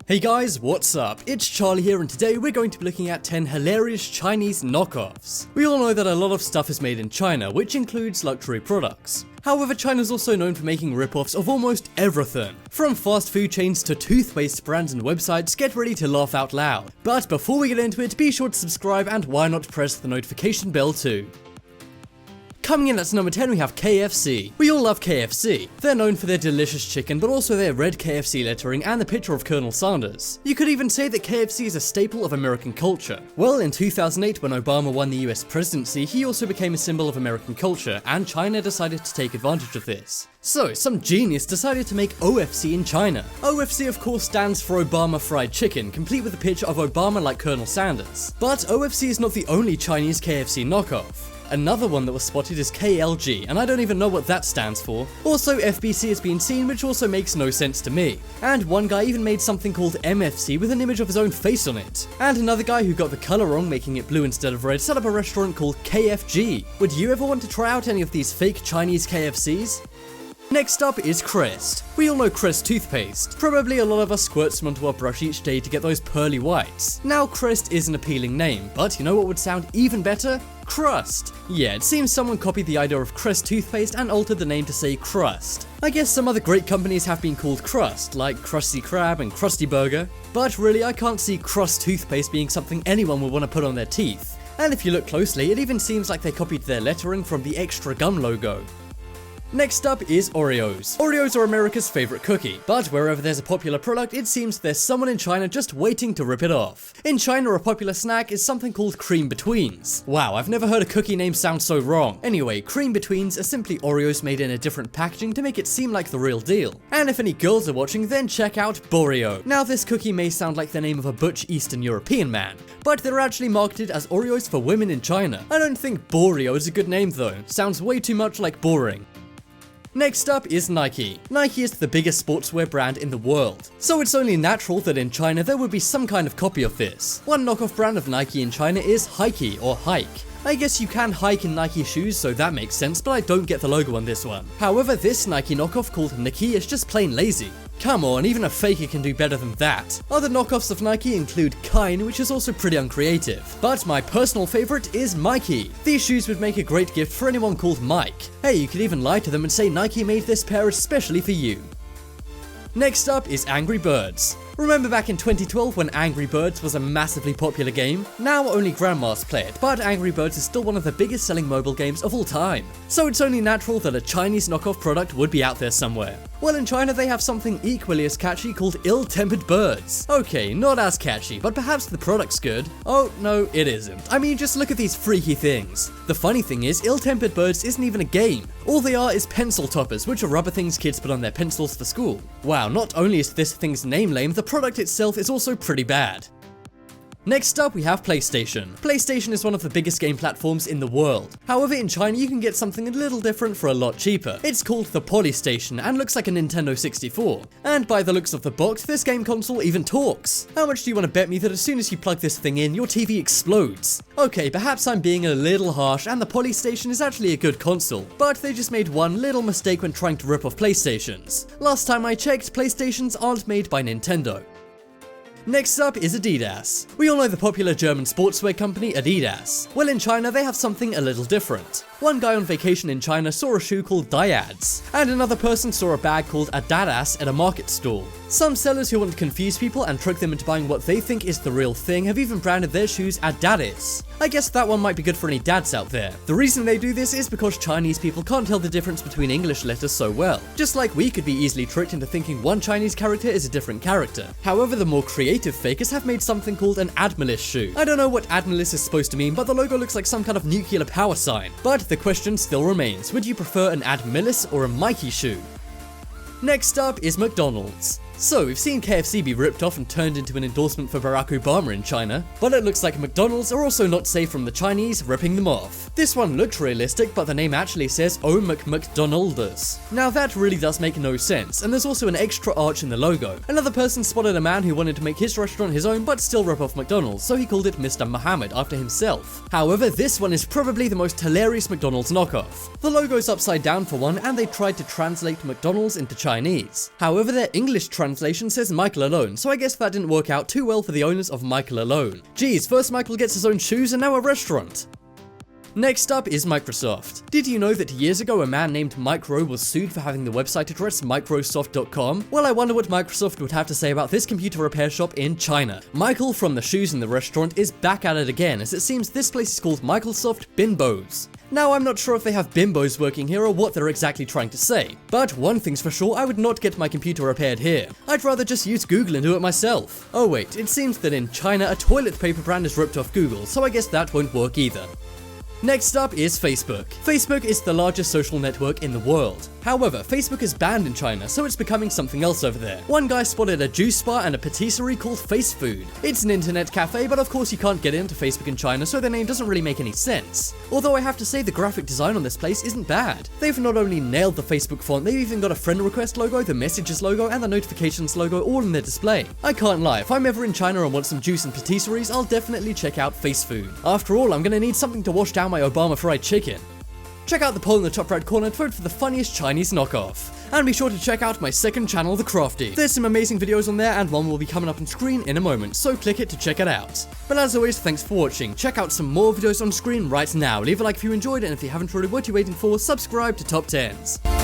Hey guys, what's up? It's Charlie here, and today we're going to be looking at 10 hilarious Chinese knockoffs. We all know that a lot of stuff is made in China, which includes luxury products. However, China's also known for making ripoffs of almost everything. From fast food chains to toothpaste brands and websites, get ready to laugh out loud. But before we get into it, be sure to subscribe and why not press the notification bell too. Coming in at number 10 we have KFC. We all love KFC. They're known for their delicious chicken, but also their red KFC lettering and the picture of Colonel Sanders. You could even say that KFC is a staple of American culture. Well, in 2008 when Obama won the US presidency, he also became a symbol of American culture, and China decided to take advantage of this. So, some genius decided to make OFC in China. OFC of course stands for Obama Fried Chicken, complete with a picture of Obama like Colonel Sanders. But OFC is not the only Chinese KFC knockoff. Another one that was spotted is KLG, and I don't even know what that stands for. Also, FBC has been seen, which also makes no sense to me. And one guy even made something called MFC with an image of his own face on it. And another guy who got the color wrong, making it blue instead of red, set up a restaurant called KFG. Would you ever want to try out any of these fake Chinese KFCs? Next up is Crest. We all know Crest toothpaste. Probably a lot of us squirt some onto our brush each day to get those pearly whites. Now Crest is an appealing name, but you know what would sound even better? Crust. Yeah, it seems someone copied the idea of Crest toothpaste and altered the name to say Crust. I guess some other great companies have been called Crust, like Krusty Krab and Krusty Burger, but really I can't see Crust toothpaste being something anyone would want to put on their teeth. And if you look closely, it even seems like they copied their lettering from the extra gum logo. Next up is Oreos. Oreos are America's favorite cookie, but wherever there's a popular product, it seems there's someone in China just waiting to rip it off. In China, a popular snack is something called cream betweens. Wow, I've never heard a cookie name sound so wrong. Anyway, cream betweens are simply Oreos made in a different packaging to make it seem like the real deal. And if any girls are watching, then check out Boreo. Now this cookie may sound like the name of a butch Eastern European man, but they're actually marketed as Oreos for women in China. I don't think Boreo is a good name though. Sounds way too much like boring. Next up is Nike. Nike is the biggest sportswear brand in the world, so it's only natural that in China there would be some kind of copy of this. One knockoff brand of Nike in China is Hikey or Hike. I guess you can hike in Nike shoes, so that makes sense, but I don't get the logo on this one. However, this Nike knockoff called Nike is just plain lazy. Come on, even a faker can do better than that. Other knockoffs of Nike include Kine, which is also pretty uncreative. But my personal favorite is Mikey. These shoes would make a great gift for anyone called Mike. Hey, you could even lie to them and say Nike made this pair especially for you. Next up is Angry Birds. Remember back in 2012 when Angry Birds was a massively popular game? Now only grandmas play it, but Angry Birds is still one of the biggest selling mobile games of all time. So it's only natural that a Chinese knockoff product would be out there somewhere. Well, in China they have something equally as catchy called Ill-Tempered Birds. Okay, not as catchy, but perhaps the product's good. Oh, no, it isn't. I mean, just look at these freaky things. The funny thing is, Ill-Tempered Birds isn't even a game. All they are is pencil toppers, which are rubber things kids put on their pencils for school. Wow, not only is this thing's name lame, the product itself is also pretty bad. Next up, we have PlayStation. PlayStation is one of the biggest game platforms in the world. However, in China you can get something a little different for a lot cheaper. It's called the Polystation and looks like a Nintendo 64. And by the looks of the box, this game console even talks. How much do you want to bet me that as soon as you plug this thing in, your TV explodes? Okay, perhaps I'm being a little harsh and the Polystation is actually a good console, but they just made one little mistake when trying to rip off PlayStations. Last time I checked, PlayStations aren't made by Nintendo. Next up is Adidas. We all know the popular German sportswear company Adidas. Well, in China they have something a little different. One guy on vacation in China saw a shoe called Dyads, and another person saw a bag called Adidas at a market stall. Some sellers who want to confuse people and trick them into buying what they think is the real thing have even branded their shoes Adidas. I guess that one might be good for any dads out there. The reason they do this is because Chinese people can't tell the difference between English letters so well, just like we could be easily tricked into thinking one Chinese character is a different character. However, the more creative fakers have made something called an Admilis shoe. I don't know what Admilis is supposed to mean, but the logo looks like some kind of nuclear power sign. But the question still remains, would you prefer an Admilis or a Mikey shoe? Next up is McDonald's. So, we've seen KFC be ripped off and turned into an endorsement for Barack Obama in China, but it looks like McDonald's are also not safe from the Chinese ripping them off. This one looks realistic, but the name actually says Oh McDonald's. Now that really does make no sense, and there's also an extra arch in the logo. Another person spotted a man who wanted to make his restaurant his own but still rip off McDonald's, so he called it Mr. Muhammad after himself. However, this one is probably the most hilarious McDonald's knockoff. The logo's upside down for one, and they tried to translate McDonald's into Chinese. However, their English translation translation says Michael Alone, so I guess that didn't work out too well for the owners of Michael Alone. Geez, first Michael gets his own shoes and now a restaurant. Next up is Microsoft. Did you know that years ago a man named Mike Rowe was sued for having the website address Microsoft.com? Well, I wonder what Microsoft would have to say about this computer repair shop in China. Michael from the shoes in the restaurant is back at it again, as it seems this place is called Microsoft Bimbos. Now, I'm not sure if they have bimbos working here or what they're exactly trying to say, but one thing's for sure, I would not get my computer repaired here. I'd rather just use Google and do it myself. Oh wait, it seems that in China a toilet paper brand has ripped off Google, so I guess that won't work either. Next up is Facebook. Facebook is the largest social network in the world. However, Facebook is banned in China, so it's becoming something else over there. One guy spotted a juice bar and a patisserie called Face Food. It's an internet cafe, but of course you can't get into Facebook in China, so their name doesn't really make any sense. Although I have to say the graphic design on this place isn't bad. They've not only nailed the Facebook font, they've even got a friend request logo, the messages logo, and the notifications logo all in their display. I can't lie, if I'm ever in China and want some juice and patisseries, I'll definitely check out Face Food. After all, I'm gonna need something to wash down my Obama fried chicken. Check out the poll in the top right corner to vote for the funniest Chinese knockoff. And be sure to check out my second channel, The Crafty. There's some amazing videos on there and one will be coming up on screen in a moment, so click it to check it out. But as always, thanks for watching. Check out some more videos on screen right now. Leave a like if you enjoyed it, and if you haven't already, what are you waiting for? Subscribe to Top 10s.